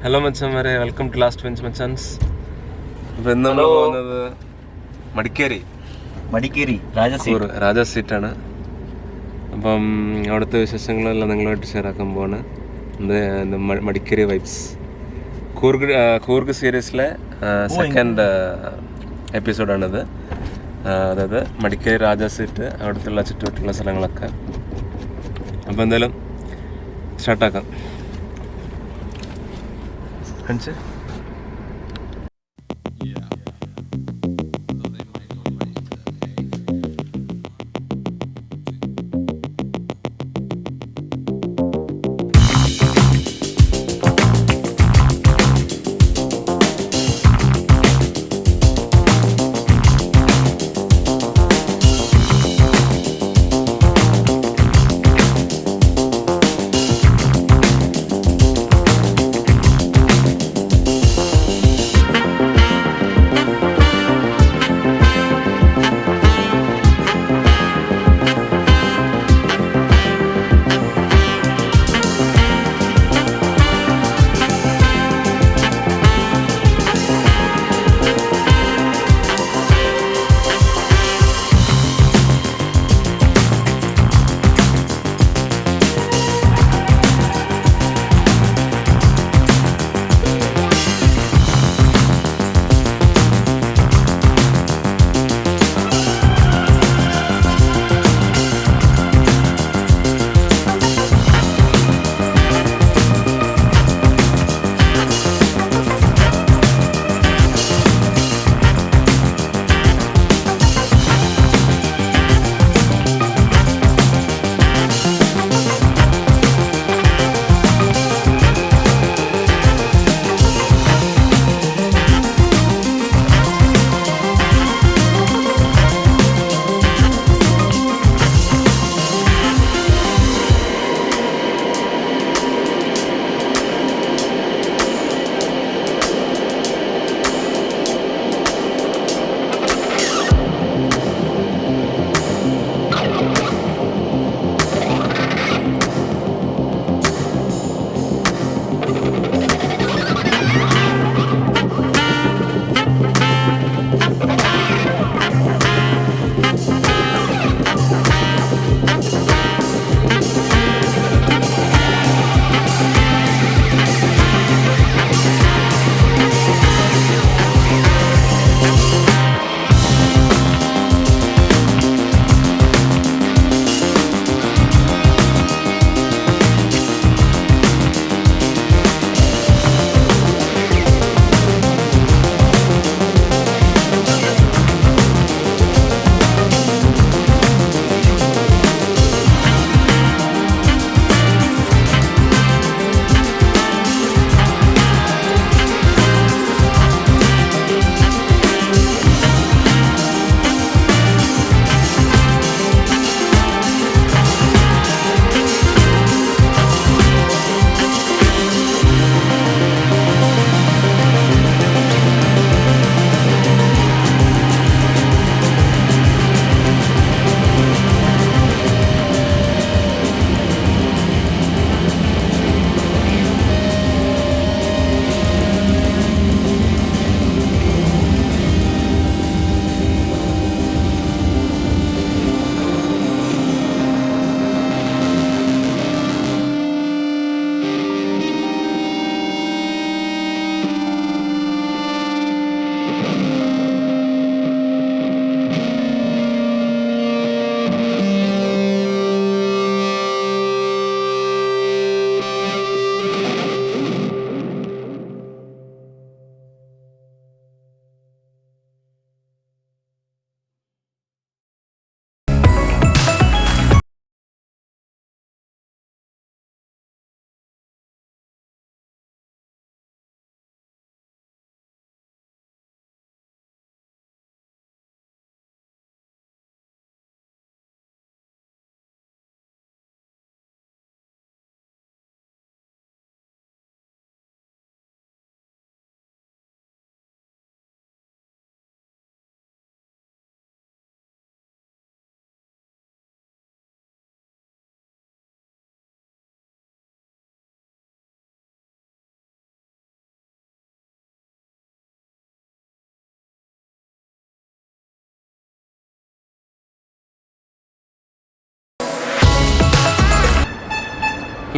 Hello മച്ചാന്മാരെ, welcome to last bench മച്ചാൻസ്. അപ്പോൾ ഇന്ന് നമ്മൾ പോകുന്നത് മടിക്കേരി രാജ സീറ്റാണ്. അപ്പം അവിടുത്തെ വിശേഷങ്ങളെല്ലാം നിങ്ങളുമായിട്ട് ഷെയർ ആക്കാൻ പോവാണ്. മടിക്കേരി വൈബ്സ് കൂർഗ് സീരീസിലെ സെക്കൻഡ് എപ്പിസോഡാണിത്. അതായത് മടിക്കേരി രാജ സീറ്റ്, അവിടുത്തെ ചുറ്റുവട്ടുള്ള സ്ഥലങ്ങളൊക്കെ. അപ്പോൾ എന്തായാലും സ്റ്റാർട്ടാക്കാം. Hanche?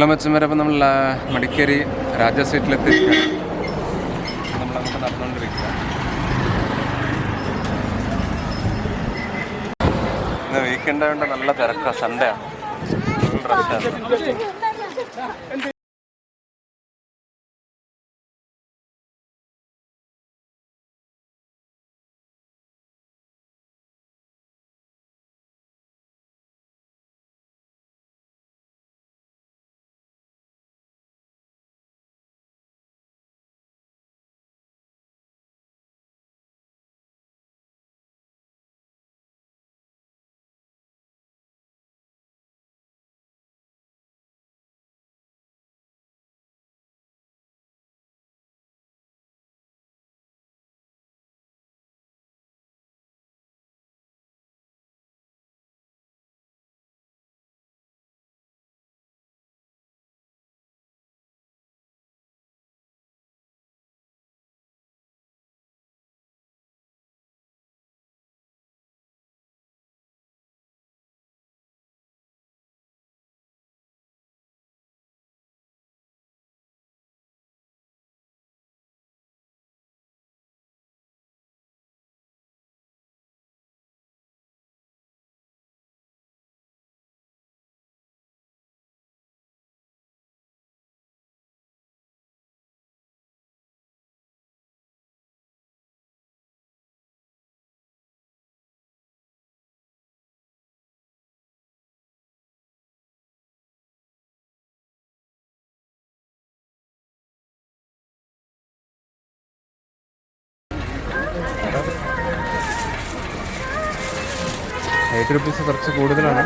ഹലോ മച്ചന്മാരെ, അപ്പോൾ നമ്മൾ മടിക്കേരി രാജാ സീറ്റിലെത്തിയിരിക്കുകയാണ്. നമ്മളങ്ങോട്ട് നടന്നുകൊണ്ടിരിക്കുക. ഇന്ന് വീക്കെൻഡ് ആയതുകൊണ്ട് നല്ല തിരക്കാണ്. സൺഡേ ആണ്, ഫുൾ റഷാണ്. ₹8 കുറച്ച് കൂടുതലാണ്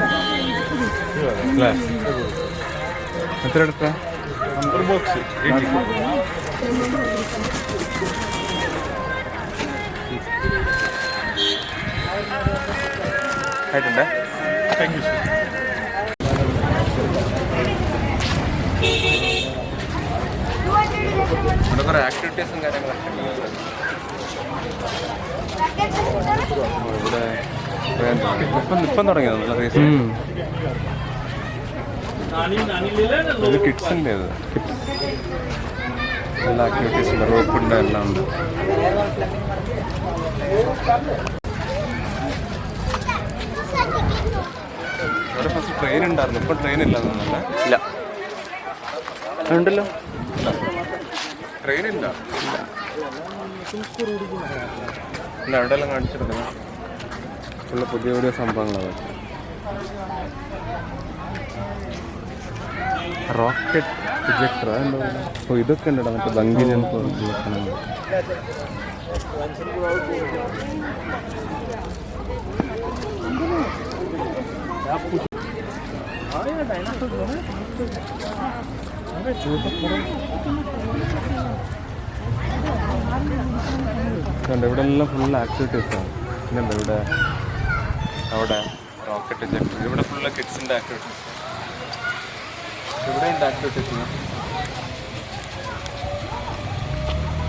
അല്ലേ? എത്ര എടുത്ത ബോക്സ്? ആയിട്ടുണ്ടേ. Thank you. ഇവിടെ കുറേ ആക്ടിവിറ്റീസും കാര്യങ്ങളൊക്കെ ഇവിടെ ഇപ്പം തുടങ്ങിയത് നല്ല റേസ്. ഇത് കിഡ്സിൻ്റെ എല്ലാ ആക്ടിവിറ്റീസും ഉണ്ട്, റോപ്പുണ്ട്, എല്ലാം ഉണ്ട്. ഇവിടെ ഫസ്റ്റ് ട്രെയിൻ ഉണ്ടായിരുന്നു, ഇപ്പം ട്രെയിൻ ഇല്ലാന്നല്ല. ഇല്ല, ഉണ്ടല്ലോ. ട്രെയിൻ ഇല്ല, ഇല്ല അവിടെ എല്ലാം കാണിച്ചെടുക്കുന്നത് ഉള്ള പുതിയ പുതിയ സംഭവങ്ങളാണ്. റോക്കറ്റ് പ്രൊജക്ടർ എന്തോ. ഓ, ഇതൊക്കെ ഉണ്ടോ മറ്റേ ബങ്കി ജമ്പ് സാധനങ്ങൾ. ഇവിടെ എല്ലാം ഫുൾ ആക്ടിവിറ്റീസാണ്. പിന്നെന്താ ഇവിടെ അവിടെ റോക്കറ്റ് ജമ്പ്. ഇവിടെ ഫുള്ള് കിഡ്സിൻ്റെ ആക്ടിവിറ്റീസ്. ഇവിടെ ഉണ്ട് ആക്ടിവിറ്റീസ്.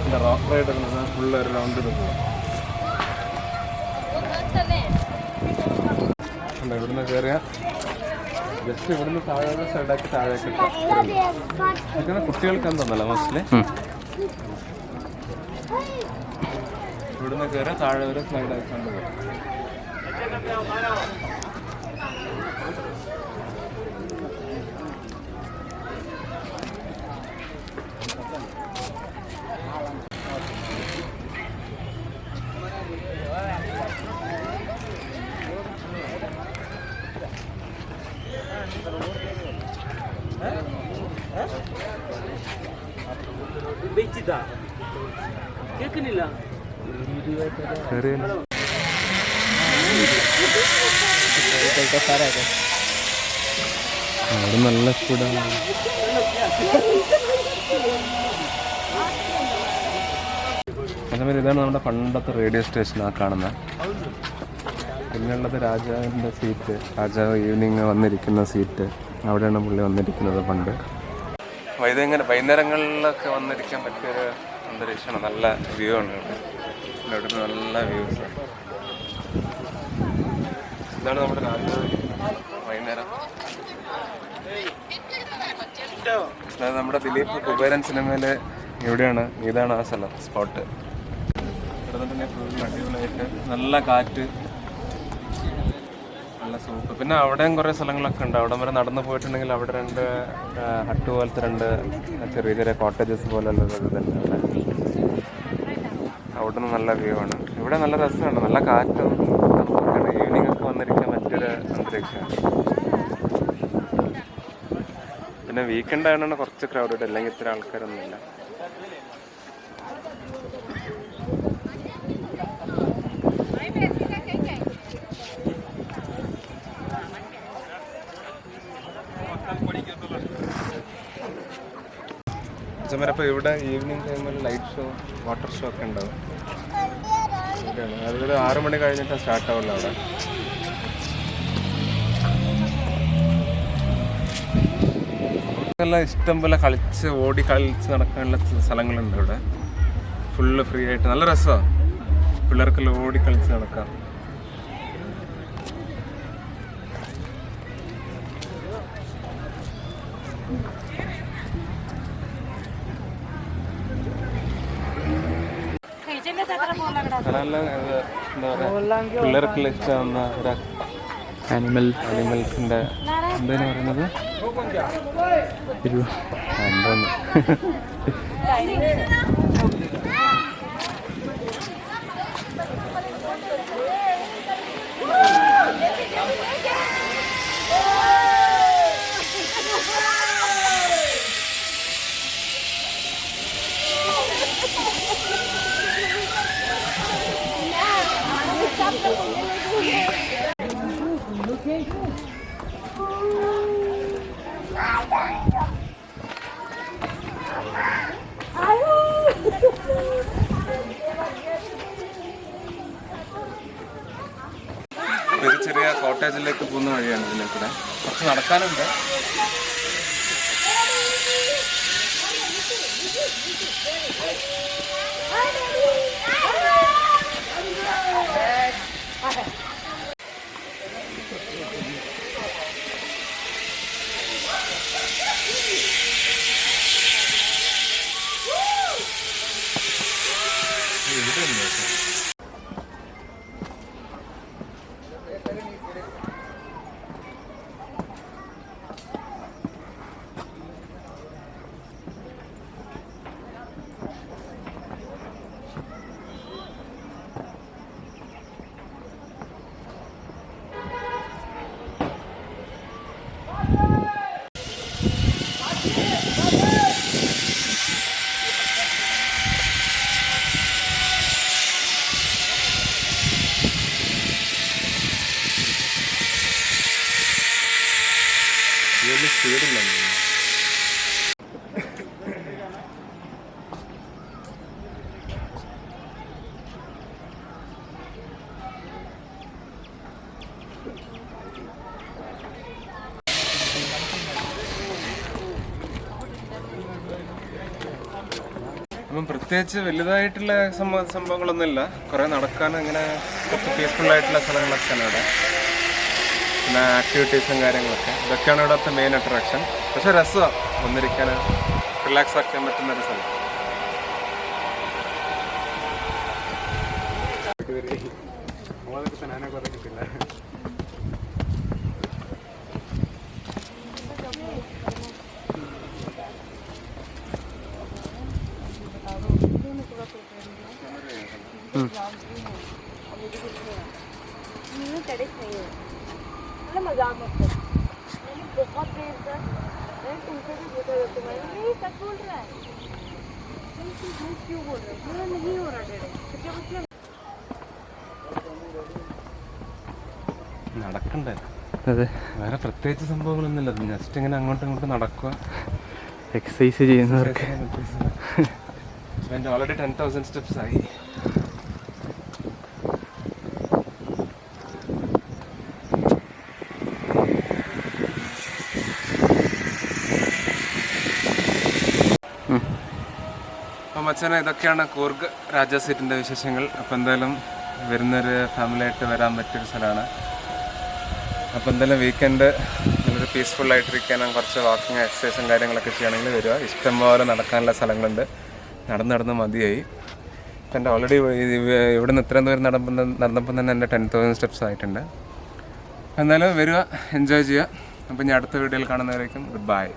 എന്താ റോക്ക് റൈഡ് ഫുള്ള് ഒരു റൗണ്ട് പോകും. ഇവിടുന്ന് കയറിയ ജസ്റ്റ് ഇവിടുന്ന് താഴെ സൈഡാക്കി താഴേക്ക് ഇട്ടാൽ കുട്ടികൾക്ക് എന്താന്നല്ല മോസ്റ്റ്ലി. ഇവിടുന്ന് കയറിയ താഴെ വരെ സ്ലൈഡായിക്കൊണ്ട് പോകും. കേൾക്കുന്നില്ല. അവിടെ നല്ല സ്പീഡാണ്. അതേപോലെ ഇതാണ് നമ്മുടെ പണ്ടത്തെ റേഡിയോ സ്റ്റേഷൻ ആ കാണുന്നത്. പിന്നെയുള്ളത് രാജാവിൻ്റെ സീറ്റ്. രാജാവ് ഈവനിങ് വന്നിരിക്കുന്ന സീറ്റ്. അവിടെയാണ് പുള്ളി വന്നിരിക്കുന്നത് പണ്ട്. വൈകുന്നേരങ്ങളിലൊക്കെ വന്നിരിക്കാൻ പറ്റിയൊരു അന്തരീക്ഷമാണ്. നല്ല വ്യൂ ആണ് ഇവിടെ നല്ല വ്യൂസ്. ഇതാണ് നമ്മുടെ രാജാവ് വൈകുന്നേരം. അതായത് നമ്മുടെ ദിലീപ് കുബേരൻ സിനിമയില് എവിടെയാണ്, ഇതാണ് ആ സ്ഥലം സ്പോട്ട്. ഇവിടെ തന്നെ ഫുൾ അടിപൊളിയായിട്ട് നല്ല കാറ്റ്, നല്ല സൂപ്പ്. പിന്നെ അവിടെയും കുറേ സ്ഥലങ്ങളൊക്കെ ഉണ്ട്. അവിടെ വരെ നടന്നു പോയിട്ടുണ്ടെങ്കിൽ അവിടെ 2 ഹട്ട് പോലത്തെ 2 ചെറിയ ചെറിയ കോട്ടേജസ് പോലെയുള്ള ഇതുണ്ട് അവിടെ. അവിടെ നിന്ന് നല്ല വ്യൂ ആണ്. ഇവിടെ നല്ല രസമാണ്, നല്ല കാറ്റും തണുപ്പൊക്കെയാണ്. ഈവനിങ് ഒക്കെ വന്നിരിക്കാൻ മറ്റൊരു അന്തരീക്ഷമാണ്. പിന്നെ വീക്കെൻഡ് ആയതുകൊണ്ട് കുറച്ച് ക്രൗഡഡ്, അല്ലെങ്കിൽ ഇത്ര ആൾക്കാരൊന്നുമില്ല. അപ്പോൾ ഇവിടെ ഈവനിങ് ടൈമിൽ ലൈറ്റ് ഷോ, വാട്ടർ ഷോ ഒക്കെ ഉണ്ടാവും. അതൊരു 6 മണി കഴിഞ്ഞിട്ടാണ് സ്റ്റാർട്ട് ആവുള്ളൂ അവിടെ. എല്ലാം ഇഷ്ടം പോലെ ഓടി കളിച്ച് നടക്കാനുള്ള സ്ഥലങ്ങളുണ്ട് ഇവിടെ. ഫുള്ള് ഫ്രീ ആയിട്ട് നല്ല രസമാണ്. പിള്ളേർക്കെല്ലാം ഓടി കളിച്ച് നടക്കാം. സ്ഥലമെല്ലാം എന്താ പറയുക, പിള്ളേർക്കെല്ലാം ഇഷ്ടമാകുന്ന ഒരു ആനിമൽസിൻ്റെ എന്താണ് പറയുന്നത്, എന്തോന്ന് ഒരു ചെറിയ കോട്ടേജിലേക്ക് പോകുന്ന വഴിയാണ്. ഇതിലേക്കൂടെ കുറച്ച് നടക്കാനുണ്ട്. വലിയ സ്പീഡില്ല. അപ്പം പ്രത്യേകിച്ച് വലുതായിട്ടുള്ള സംഭവങ്ങളൊന്നുമില്ല. കുറേ നടക്കാനും ഇങ്ങനെ കുറച്ച് പീസ്ഫുള്ളായിട്ടുള്ള സ്ഥലങ്ങളൊക്കെയാണ് ഇവിടെ. പിന്നെ ആക്ടിവിറ്റീസും കാര്യങ്ങളൊക്കെ, ഇതൊക്കെയാണ് ഇവിടുത്തെ മെയിൻ അട്രാക്ഷൻ. പക്ഷെ രസമാണ്, വന്നിരിക്കാൻ റിലാക്സ് ആക്കാൻ പറ്റുന്നൊരു സ്ഥലം. मजाक मत कर, मैंने बहुत देर तक मैंने तुमसे भी पूछा था, तुम्हारे नहीं सच बोल रहा है, तुम झूठ क्यों बोल रहे हो? मेरा नहीं हो रहा डेढ़ क्योंकि उसने നടക്കണ്ടേ. അതെ, വേറെ പ്രത്യേകിച്ച് സംഭവങ്ങളൊന്നുമില്ല. ജസ്റ്റ് ഇങ്ങനെ അങ്ങോട്ടും ഇങ്ങോട്ടും നടക്കുക, എക്സസൈസ് ചെയ്യുന്നവർക്ക്. ഓൾറെഡി 10,000 സ്റ്റെപ്സ് ആയി. അപ്പം മച്ചാനെ, ഇതൊക്കെയാണ് കൂർഗ് രാജാ സീറ്റിൻ്റെ വിശേഷങ്ങൾ. അപ്പോൾ എന്തായാലും വരുന്നൊരു ഫാമിലിയായിട്ട് വരാൻ പറ്റിയൊരു സ്ഥലമാണ്. അപ്പോൾ എന്തായാലും വീക്കെൻഡ് നല്ലൊരു ഒന്ന് പീസ്ഫുള്ളായിട്ടിരിക്കാനും കുറച്ച് വാക്കിങ് എക്സസൈസും കാര്യങ്ങളൊക്കെ ചെയ്യണമെങ്കിൽ വരിക. ഇഷ്ടംപോലെ നടക്കാനുള്ള സ്ഥലങ്ങളുണ്ട്. നടന്ന് മതിയായി. ഇപ്പം എൻ്റെ ഓൾറെഡി ഇവിടെ നിന്ന് ഇത്രയും ദൂരം നടന്നപ്പം തന്നെ എൻ്റെ 10,000 സ്റ്റെപ്സ് ആയിട്ടുണ്ട്. എന്നാലും വരിക, എൻജോയ് ചെയ്യുക. അപ്പം ഞാൻ അടുത്ത വീഡിയോയിൽ കാണുന്നവരേക്കും ഗുഡ് ബൈ.